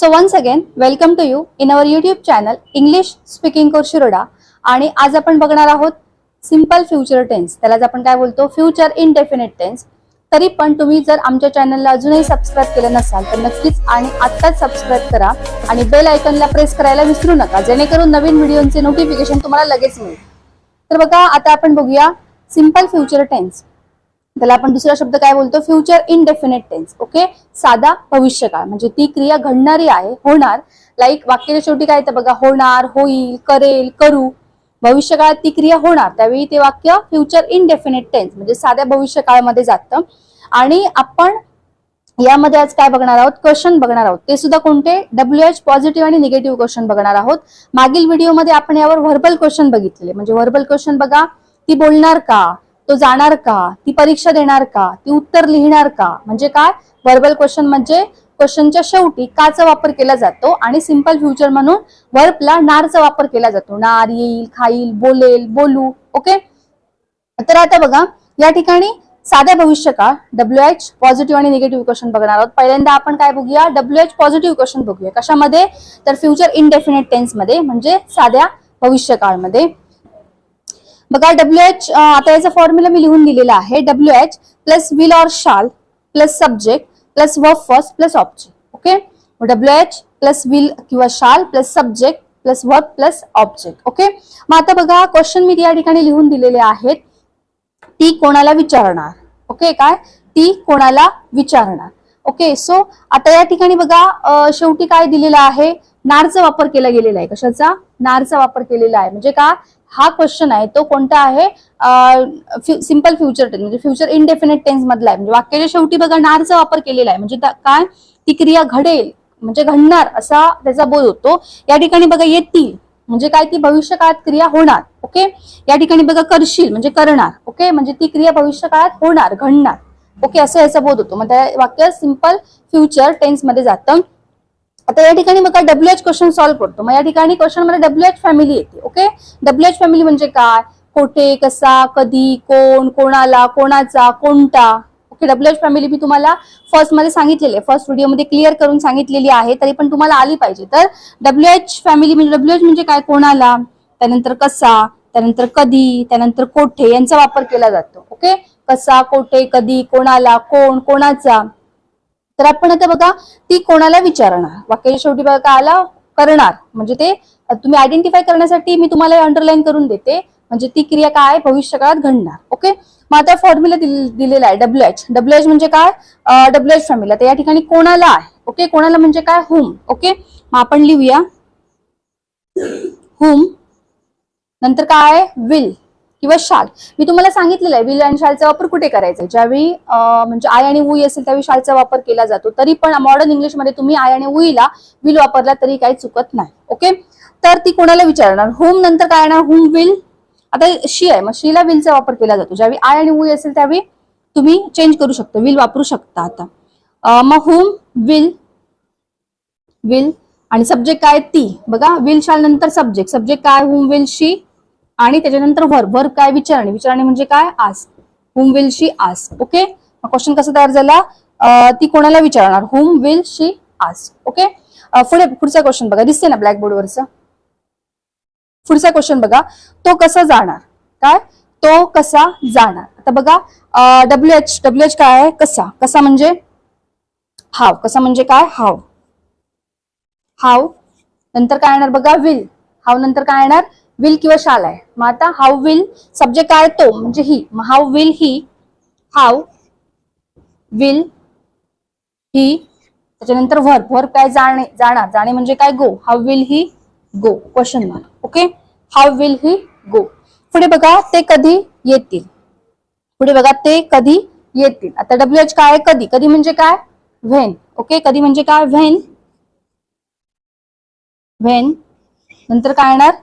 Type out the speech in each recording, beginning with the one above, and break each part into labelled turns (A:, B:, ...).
A: So once again, welcome to you in our YouTube channel English Speaking Course Shiroda. आणि आज आपण बघणार आहोत सिंपल फ्युचर टेन्स. त्यालाच आपण काय बोलतो, फ्युचर इनडेफिनिट टेन्स. तरी पण तुम्ही जर आमच्या चॅनलला अजूनही सबस्क्राईब केलं नसाल तर नक्कीच आणि आत्ताच सबस्क्राईब करा आणि बेल आयकॉनला प्रेस करायला विसरू नका, जेणेकरून नवीन व्हिडिओचे नोटिफिकेशन तुम्हाला लगेच मिळेल. तर बघा, आता आपण बघूया सिंपल फ्युचर टेन्स. त्याला आपण दुसरा शब्द काय बोलतो, फ्युचर इनडेफिनिट टेन्स. ओके, साधा भविष्यकाळ म्हणजे ती क्रिया घडणारी आहे, होणार. लाईक वाक्याच्या शेवटी काय येतं बघा, होणार, होईल, करेल, करू. भविष्यकाळात ती क्रिया होणार, त्यावेळी ते वाक्य फ्युचर इनडेफिनिट टेन्स म्हणजे साध्या भविष्यकाळामध्ये जातं. आणि आपण यामध्ये आज काय बघणार आहोत, क्वेश्चन बघणार आहोत. ते सुद्धा कोणते, WH पॉझिटिव्ह आणि निगेटिव्ह क्वेश्चन बघणार आहोत. मागील व्हिडिओमध्ये आपण यावर व्हर्बल क्वेश्चन बघितलेले. म्हणजे व्हर्बल क्वेश्चन बघा, ती बोलणार का, तो जाणार का, ती परीक्षा देणार का, ती उत्तर लिहिणार का. म्हणजे काय, व्हर्बल क्वेश्चन म्हणजे क्वेश्चनच्या शेवटी काचा वापर केला जातो आणि सिंपल फ्युचर म्हणून वर्बला नारचा वापर केला जातो. नार, येईल, खाईल, बोलेल, बोलू. ओके, तर आता बघा या ठिकाणी साध्या भविष्यकाळ WH पॉझिटिव्ह आणि निगेटिव्ह क्वेश्चन बघणार आहोत. पहिल्यांदा आपण काय बघूया, WH पॉझिटिव्ह क्वेश्चन बघूया. कशामध्ये, तर फ्युचर इनडेफिनिट टेन्स मध्ये म्हणजे साध्या भविष्यकाळमध्ये. बघा WH, आता याचा फॉर्म्युला मी लिहून दिलेला आहे. WH प्लस विल ऑर शाल plus subject plus verb first plus object. Okay, WH plus will किंवा शाल plus subject plus verb plus object. Okay, मग आता बघा क्वेश्चन मी या ठिकाणी लिहून दिलेले आहेत. ती कोणाला विचारणार. ओके, काय, ती कोणाला विचारणार. ओके, सो आता या ठिकाणी बघा शेवटी काय दिलेलं आहे, नारचा वापर केला गेलेला आहे. कशाचा, नारचा वापर केलेला आहे. म्हणजे का, हा क्वेश्चन आहे तो कोणता आहे, सिंपल फ्युचर टेन्स म्हणजे फ्युचर इनडेफिनिट टेन्स मधला आहे. म्हणजे वाक्याच्या शेवटी बघा नारचा वापर केलेला आहे. म्हणजे काय, ती क्रिया घडेल म्हणजे घडणार असा त्याचा बोध होतो. या ठिकाणी बघा येतील म्हणजे काय, ती भविष्यकाळात क्रिया होणार. ओके, या ठिकाणी बघा करशील म्हणजे करणार. ओके, म्हणजे ती क्रिया भविष्यकाळात होणार, घडणार. ओके, असं याचा बोध होतो. मग त्या वाक्य सिंपल फ्युचर टेन्स मध्ये जातं. आता या ठिकाणी बघा WH क्वेश्चन सॉल्व्ह करतो. मग या ठिकाणी क्वेश्चन मध्ये WH फॅमिली येते. ओके, WH फॅमिली म्हणजे काय, कोठे, कसा, कधी, कोण, कोणाला, कोणाचा, कोणता. ओके, WH फॅमिली मी तुम्हाला फर्स्ट मध्ये सांगितलेली आहे, फर्स्ट व्हिडिओ मध्ये क्लिअर करून सांगितलेली आहे, तरी पण तुम्हाला आली पाहिजे. तर WH फॅमिली म्हणजे WH म्हणजे काय, कोणाला, त्यानंतर कसा, त्यानंतर कधी, त्यानंतर कोठे यांचा वापर केला जातो. ओके, कसा, कोठे, कधी, कोणाला, कोण, कोणाचा. तर आपण आता बघा, ती कोणाला विचारणार. वाक्याच्या शेवटी बघा काय आला, करणार. म्हणजे ते तुम्ही आयडेंटिफाय करण्यासाठी मी तुम्हाला अंडरलाईन करून देते. म्हणजे ती क्रिया काय, भविष्यकाळात घडणार. ओके, मग आता फॉर्म्युला दिलेला आहे WH म्हणजे काय, WH फॉर्म्युला. तर या ठिकाणी कोणाला आहे. ओके, कोणाला म्हणजे काय, हुम. ओके, मग आपण लिहूया हुम, नंतर काय, विल किंवा शाल. मी तुम्हाला सांगितलेलं आहे विल आणि शालचा वापर कुठे करायचा, ज्यावेळी म्हणजे आय आणि उई असेल त्यावेळी शालचा वापर केला जातो. तरी पण मॉडर्न इंग्लिश मध्ये तुम्ही आय आणि उईला विल वापरला तरी काही चुकत नाही. ओके, तर ती कोणाला विचारणार, हुम नंतर काय येणार, हुम विल. आता शी आहे, मग शीला विलचा वापर केला जातो. ज्यावेळी आय आणि उई असेल त्यावेळी तुम्ही चेंज करू शकता, विल वापरू शकता. आता मग हुम विल, विल आणि सब्जेक्ट काय, ती. बघा विल शाल नंतर सब्जेक्ट, सब्जेक्ट काय, हुम विल शी आणि त्याच्यानंतर वर्ब, वर्ब काय, विचारणे, विचारणे म्हणजे काय, ask. Hmm will she ask. Okay, question कसा तयार झाला, ती कोणाला विचारणार, हुम विल शी आस्क. ओके, पुढचा क्वेश्चन बघा, दिसते ना ब्लॅकबोर्ड वरचा. पुढचा क्वेश्चन बघा, तो कसा जाणार. काय, तो कसा जाणार. आता बघा WH काय आहे, कसा. कसा म्हणजे हाव. कसा म्हणजे काय, हाव. हाव नंतर काय येणार बघा, विल. हाव नंतर काय येणार, विल किंवा शाल आहे. मग आता हाऊ विल, सब्जेक्ट काय, तो म्हणजे ही. मग how will he, how will he. त्याच्यानंतर वर्ब, वर्ब काय, जाणे, जाणार. जाणे म्हणजे काय, go. How will he go, question mark. Okay, how will he go. पुढे बघा, ते कधी येतील. पुढे बघा, ते कधी येतील. आता WH काय, कधी. कधी म्हणजे काय, व्हेन. ओके, कधी म्हणजे काय, व्हेन. व्हेन नंतर काय येणार,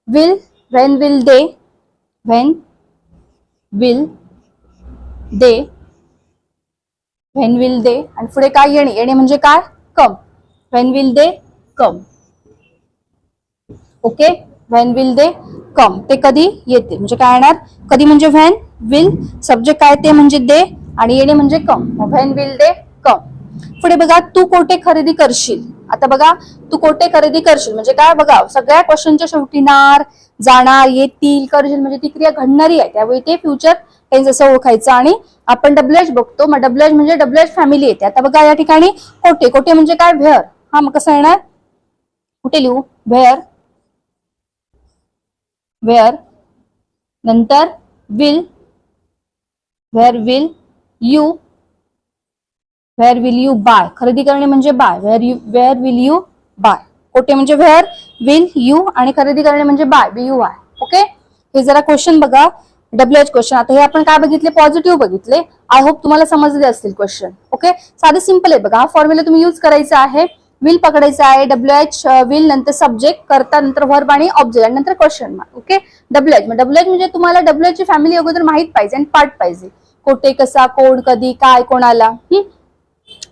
A: will. When will they, when will they, when will they. आणि पुढे काय, येणे. येणे म्हणजे काय, come. When will they come. Okay, when will they come, ते कधी येतील. म्हणजे काय येणार, कधी म्हणजे व्हेन, विल, सब्जेक्ट काय ते म्हणजे दे आणि येणे म्हणजे कम. When will they come. पुढे बघा, तू कोठे खरेदी करशील. आता बघा, तू कोठे खरेदी करशील म्हणजे काय बघा, सगळ्या क्वेश्चनच्या शेवटी नार, जाणार, येतील, करशील म्हणजे ती क्रिया घडणारी आहे, त्यावेळी ते फ्युचर टेन्स असं ओळखायचं. आणि आपण डब्ल्यूएच बघतो, मग डब्ल्यूएच म्हणजे डब्ल्यूएच फॅमिली येते. आता बघा या ठिकाणी कोठे, कोठे म्हणजे काय, व्हेअर. हा मग कसं येणार, कुठे लिहू, व्हेअर, व्हेअर, नंतर will, where will you, where will you buy, खरेदी करणे म्हणजे buy, where will you buy. कोठे म्हणजे व्हेअर, विल, यू, आणि खरेदी करणे म्हणजे बाय, BUY. ओके, हे जरा क्वेश्चन बघा, डब्ल्यूएच क्वेश्चन. आता हे आपण काय बघितले, पॉझिटिव्ह बघितले. आय होप तुम्हाला समजले असतील क्वेश्चन. ओके, साधे सिंपल आहे बघा, हा फॉर्म्युला तुम्ही युज करायचा आहे. विल पकडायचा आहे, डब्ल्यूएच विल, नंतर सब्जेक्ट, करता, नंतर वर्ब आणि ऑब्जेक्ट, आणि नंतर क्वेश्चन मार्क. ओके, डब्ल्यूएच म्हणजे तुम्हाला डब्ल्यूएच ची फॅमिली अगोदर माहित पाहिजे आणि पार्ट पाहिजे, कोठे, कसा, कोण, कधी, काय, कोणाला.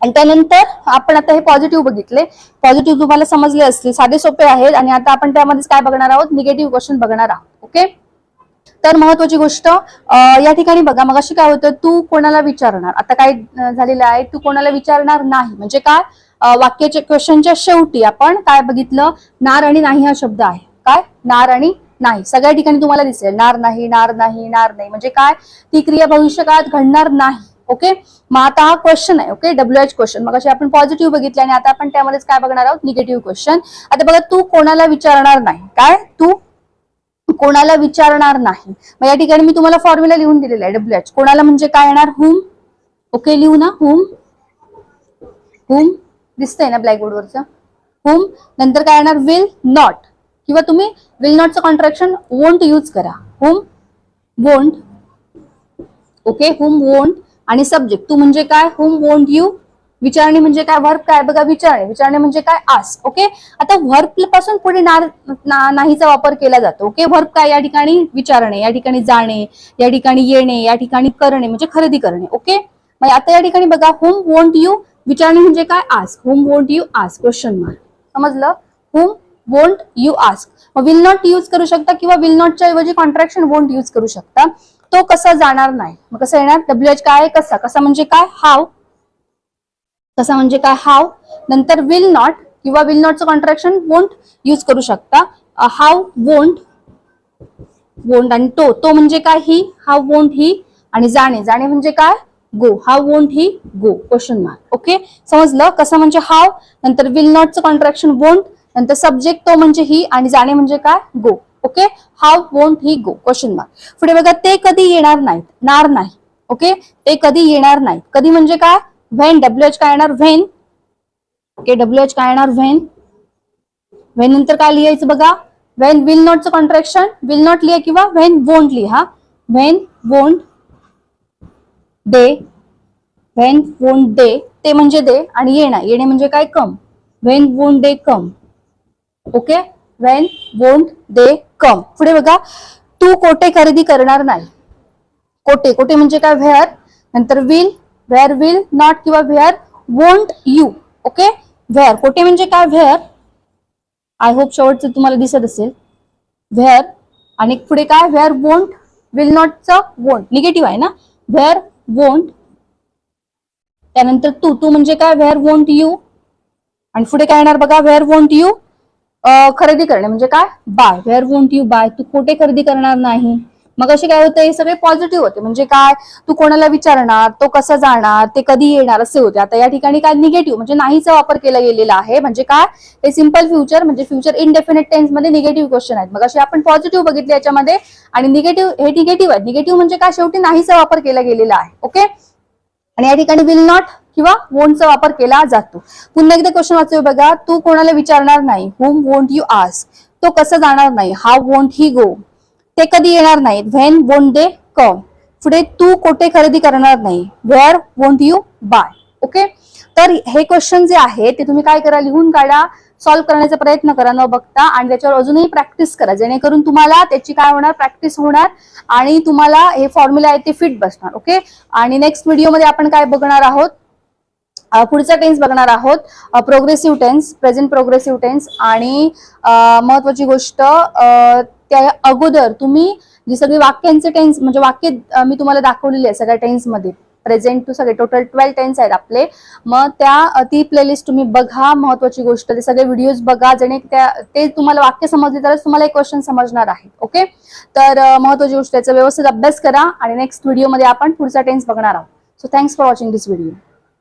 A: आणि त्यानंतर आपण आता हे पॉझिटिव्ह बघितले, पॉझिटिव्ह तुम्हाला समजले असतील, साधे सोपे आहेत. आणि आता आपण त्यामध्ये काय बघणार आहोत, निगेटिव्ह क्वेश्चन बघणार आहोत. ओके, तर महत्वाची गोष्ट या ठिकाणी बघा, मग अशी काय होतं, तू कोणाला विचारणार. आता काय झालेलं आहे, तू कोणाला विचारणार नाही म्हणजे काय, वाक्याच्या क्वेश्चनच्या शेवटी आपण काय बघितलं, नार आणि नाही हा शब्द आहे. काय, नार आणि नाही, सगळ्या ठिकाणी तुम्हाला दिसेल नार नाही, नार नाही, नार नाही म्हणजे काय, ती क्रिया भविष्यकाळात घडणार नाही. ओके, मग आता हा क्वेश्चन आहे. ओके, डब्ल्यूएच क्वेश्चन, मग असे आपण पॉझिटिव्ह बघितले आणि आता आपण त्यामध्येच काय बघणार आहोत, निगेटिव्ह क्वेश्चन. आता बघा, तू कोणाला विचारणार नाही, काय, तू कोणाला विचारणार नाही. मग या ठिकाणी मी तुम्हाला फॉर्म्युला लिहून दिलेला आहे, डब्ल्यूएच कोणाला म्हणजे काय येणार, हुम. ओके, लिहू ना, हुम, हुम दिसतंय ना ब्लॅकबोर्ड वरचं, हुम. नंतर काय येणार, विल नॉट, किंवा तुम्ही विल नॉटचं कॉन्ट्रॅक्शन वोंट यूज करा, हुम वोंट. ओके, हुम वोंट, आणि सब्जेक्ट तू म्हणजे काय, हुम वोंट यू. विचारणे म्हणजे काय, वर्ब काय बघा, विचारणे, विचारणे म्हणजे काय, आस्क. ओके, आता वर्ब पासून पुढे नाहीचा वापर केला जातो. ओके, वर्ब काय, या ठिकाणी विचारणे, या ठिकाणी जाणे, या ठिकाणी येणे, या ठिकाणी करणे म्हणजे खरेदी करणे. ओके, मग आता या ठिकाणी बघा, हुम वोंट यू, विचारणे म्हणजे काय, ask, hmm won't you ask, question mark. समजलं, हुम वोंट यू आस्क. मग विल नॉट यूज करू शकता, किंवा विल नॉटच्या ऐवजी कॉन्ट्रॅक्शन वोंट यूज करू शकता. तो कसा जाणार नाही, मग कसं येणार, डब्ल्यूएच काय, कसा, कसा म्हणजे काय, हाव, कसा म्हणजे काय, हाव. नंतर विल नॉट, किंवा विल नॉटचं कॉन्ट्रॅक्शन वोंट यूज करू शकता, हाव वोंट, वोंट, आणि तो, तो म्हणजे काय, ही, हाव वोंट ही. आणि जाणे, जाणे म्हणजे काय, go, how won't he go, question mark. Okay, समजलं, कसं म्हणजे हाव, नंतर विल नॉटचं कॉन्ट्रॅक्शन वोंट, नंतर सब्जेक्ट तो म्हणजे ही, आणि जाणे म्हणजे काय, go. Okay, how won't he go, question mark. पुढे बघा, ते कधी येणार नाहीत, नार नाही. ओके, ते कधी येणार नाहीत, कधी म्हणजे काय, व्हेन, डब्ल्यूएच काय येणार, व्हेन. ओके, डब्ल्यूएच काय येणार, व्हेन. व्हेन नंतर काय लिहायचं बघा, व्हेन विल नॉटचं कॉन्ट्रॅक्शन, विल नॉट लिहा, किंवा व्हेन वोंट लिहा, when won't they, when won't they, ते म्हणजे दे, आणि येणं, येणे म्हणजे काय, come, when won't they come. Okay, when won't they come. पुढे बघा, तू कोठे खरेदी करणार नाही, कोठे, कोठे म्हणजे काय, व्हेअर, नंतर विल, व्हेअर विल नॉट, किंवा where won't you. Okay, where, कोठे म्हणजे काय, व्हेअर. आय होप शेवटचं तुम्हाला दिसत असेल, व्हेअर, आणि पुढे काय, व्हेअर वोंट, विल नॉटचं वोंट निगेटिव्ह आहे ना, व्हेअर वोंट. त्यानंतर तू, तू म्हणजे काय, व्हेअर वोंट यू, आणि पुढे काय येणार बघा, व्हेअर वोंट यू खरेदी करणे म्हणजे काय, buy, where won't you buy, तू कुठे खरेदी करणार नाही. मग असे काय होते, हे सगळे पॉझिटिव्ह होते, म्हणजे काय, तू कोणाला विचारणार, तो कसा जाणार, ते कधी येणार, असे होते. आता या ठिकाणी काय, निगेटिव्ह म्हणजे नाहीचा वापर केला गेलेला आहे, म्हणजे काय, हे सिंपल फ्युचर म्हणजे फ्युचर इनडेफिनिट टेन्स मध्ये निगेटिव्ह क्वेश्चन आहेत. मग असे आपण पॉझिटिव्ह बघितले याच्यामध्ये, आणि निगेटिव्ह, हे निगेटिव्ह आहे. निगेटिव्ह म्हणजे काय, शेवटी नाहीचा वापर केला गेलेला आहे. ओके, आणि या ठिकाणी विल नॉट किंवा वोंटचा वापर केला जातो. पुन्हा एकदा क्वेश्चन वाचूया बघा, तू कोणाला विचारणार नाही, हुम वोंट यू आस्क. तो कसा जाणार नाही, हाव वोंट ही गो. ते कधी येणार नाहीत, व्हेन वोंट दे कम. पुढे, तू कोठे खरेदी करणार नाही, where won't you buy. Okay, तर हे क्वेश्चन जे आहे ते तुम्ही काय करा, लिहून काढा, सॉल्व्ह करण्याचा प्रयत्न करा न बघता, आणि त्याच्यावर अजूनही प्रॅक्टिस करा, जेणेकरून तुम्हाला त्याची काय होणार, प्रॅक्टिस होणार, आणि तुम्हाला हे फॉर्म्युला आहे ते फिट बसणार. ओके, आणि नेक्स्ट व्हिडिओमध्ये आपण काय बघणार आहोत, पुढचा टेन्स बघणार आहोत, progressive tense, present progressive tense. आणि महत्वाची गोष्ट, त्या अगोदर तुम्ही जी सगळी वाक्यांचे टेन्स म्हणजे वाक्य मी तुम्हाला दाखवलेली आहे सगळ्या टेन्स मध्ये, प्रेझेंट टू सगळे टोटल 12 टेन्स आहेत आपले. मग ती प्लेलिस्ट तुम्ही बघा. महत्वाची गोष्ट ते सगळे व्हिडिओज बघा, जेणे ते तुम्हाला वाक्य समजले तरच तुम्हाला एक क्वेश्चन समजणार आहे. ओके, तर महत्वाची गोष्ट त्याचा व्यवस्थित अभ्यास करा आणि नेक्स्ट व्हिडिओमध्ये आपण पुढचा टेन्स बघणार आहोत. So thanks for watching this video.